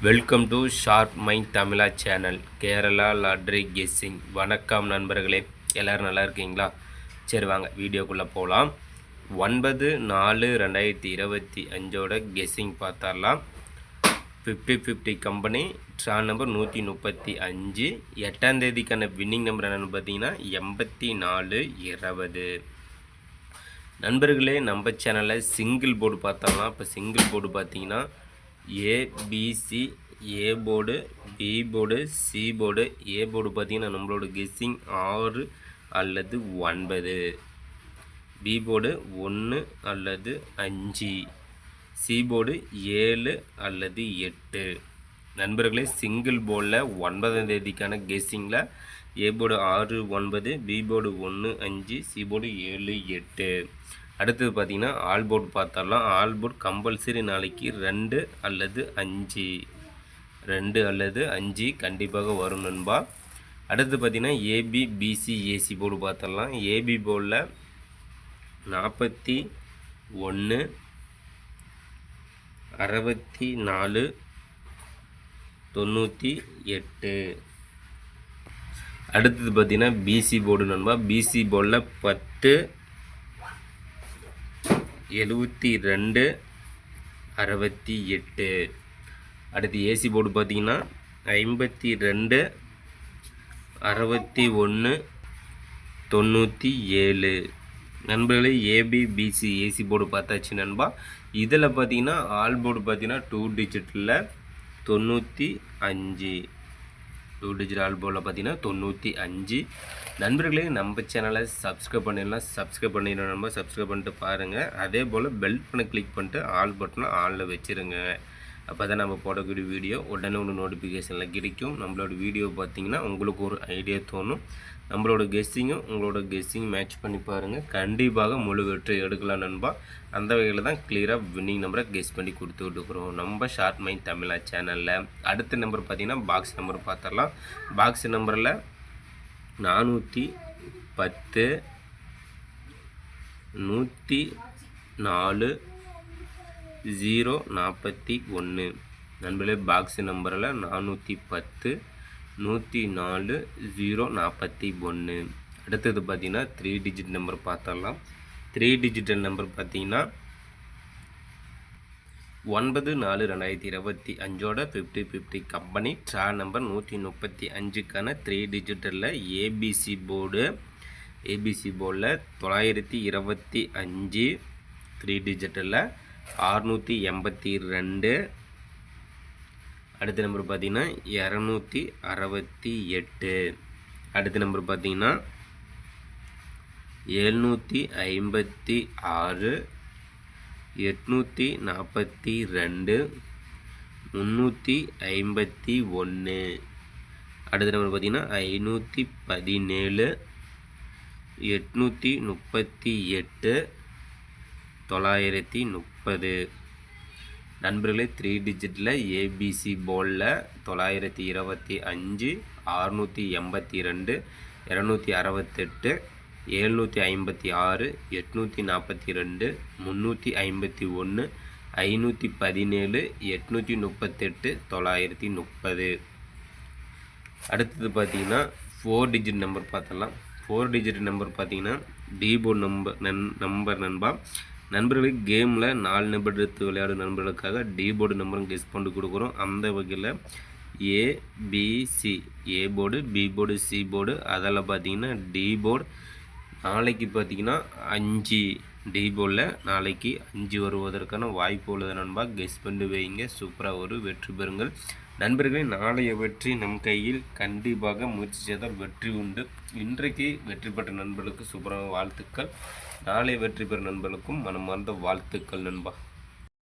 Welcome to sharp mind Tamizha channel Kerala lottery guessing. வணக்கம் நண்பர்களே, எல்லோரும் நல்லா இருக்கீங்களா? சரி வாங்க வீடியோக்குள்ளே போகலாம். 9/4/2025 கெஸ்ஸிங் பார்த்தரலாம். 50-50 company draw number 135. 8ஆம் தேதிக்கான வின்னிங் நம்பர் என்னென்னு பார்த்தீங்கன்னா 84-20. நண்பர்களே, நம்ம சேனலில் சிங்கிள் போர்டு பார்த்தரலாம். இப்போ சிங்கிள் போர்டு பார்த்தீங்கன்னா ABC, A board, B board, C board. A board பார்த்திங்கன்னா நம்மளோட கெஸ்ஸிங் 6 அல்லது 9, பி போர்டு 1 அல்லது 5, சி போர்டு 7 அல்லது 8. நண்பர்களே, சிங்கிள் போர்டில் 9ஆம் தேதிக்கான கெஸ்ஸிங்கில் A board 6, 9, B board 1, 5, C board 7, 8. அடுத்தது பார்த்திங்கன்னா ஆல் போர்டு பார்த்தரலாம். ஆல் போர்டு கம்பல்சரி நாளைக்கு 2 அல்லது 5 கண்டிப்பாக வரும் நண்பா. அடுத்து பார்த்திங்கன்னா ஏபி, பிசி, ஏசி போர்டு பார்த்தரலாம். ஏபி போர்டில் 41, 64, 98. அடுத்தது பார்த்திங்கன்னா பிசி போர்டு நண்பா. பிசி போர்டில் 10, 72, 68. அடுத்து ஏசி போர்டு பார்த்திங்கன்னா 52, 61, 97. நண்பர்களே, ஏபி, பிசி, ஏசி போர்டு பார்த்தாச்சு நண்பா. இதில் பார்த்திங்கன்னா ஆல் போர்டு பார்த்திங்கன்னா 2 டிஜிட்டில் 95. 2 டிஜிட் ஆல் போர்டில் பார்த்திங்கன்னா 95. நண்பர்களே, நம்ம சேனலை சப்ஸ்கிரைப் பண்ணிடலாம். சப்ஸ்கிரைப் பண்ணிடலாம் நண்பா. சப்ஸ்கிரைப் பண்ணிட்டு பாருங்கள். அதே போல் பெல் பண்ண கிளிக் பண்ணிட்டு ஆல் பட்டனை ஆனில் வச்சுருங்க. அப்போ தான் நம்ம போடக்கூடிய வீடியோ உடனே ஒன்று நோட்டிஃபிகேஷனில் கிடைக்கும். நம்மளோட வீடியோ பார்த்திங்கன்னா உங்களுக்கு ஒரு ஐடியா தோணும். நம்மளோட கெஸ்ஸிங்கும் உங்களோட கெஸ்ஸிங் மேட்ச் பண்ணி பாருங்கள். கண்டிப்பாக முழு வெற்றி எடுக்கலாம் நண்பா. அந்த வகையில் தான் கிளியராக வின்னிங் நம்பரை கெஸ் பண்ணி கொடுத்துக்கிட்டுருக்குறோம் நம்ம ஷார்ட் மைண்ட் தமிழா சேனலில். அடுத்த நம்பர் பார்த்திங்கன்னா பாக்ஸ் நம்பர் பார்த்துடலாம். பாக்ஸ் நம்பரில் 410, 104, 041. நண்பர்களே, பாக்ஸ் நம்பரில் 410, 104, 041. அடுத்தது பார்த்திங்கன்னா 3 டிஜிட் நம்பர் பார்த்தரலாம். 3 டிஜிட்டல் நம்பர் பார்த்திங்கன்னா 9/4/2025 50-50 கம்பெனி ட்ரா நம்பர் 135க்கான 3 டிஜிட்டலில் ஏபிசி போர்டு. ஏபிசி போர்டில் 925, 3 டிஜிட்டலில் 682. அடுத்த நம்பர் பார்த்திங்கன்னா 268. அடுத்த நம்பர் பார்த்திங்கன்னா 756, 842, 351. அடுத்த நம்பர் பார்த்திங்கன்னா 517, 838, 930. நண்பர்களே, 3 டிஜிட்டில் ஏபிசி போர்டில் 925, 682, 268, 756, 842, 351, 517, 838, 930. அடுத்தது பார்த்திங்கன்னா 4 டிஜிட் நம்பர் பார்த்தலாம். 4 டிஜிட் நம்பர் பார்த்திங்கன்னா டி போர்டு நம்பர் நண்பா. நண்பர்களுக்கு கேமில் 4 நம்பர் எடுத்து விளையாடும் நண்பர்களுக்காக டி போர்டு நம்பரும் கெஸ் பண்ணி கொடுக்குறோம். அந்த வகையில் ABC, A board, B board, C board. அதில் பார்த்திங்கன்னா டி போர்டு நாளைக்கு பார்த்திங்கன்னா 5, டி போர்டில் நாளைக்கு 5 வருவதற்கான வாய்ப்பு உள்ளது நண்பா. கெஸ் பண்ணி வைங்க. சூப்பராக ஒரு வெற்றி பெறுங்கள் நண்பர்களே. நாளைய வெற்றி நம் கையில். கண்டிப்பாக முயற்சி செய்தால் வெற்றி உண்டு. இன்றைக்கு வெற்றி பெற்ற நண்பர்களுக்கு சூப்பரான வாழ்த்துக்கள். நாளை வெற்றி பெறும் நண்பர்களுக்கும் மனமார்ந்த வாழ்த்துக்கள் நண்பா.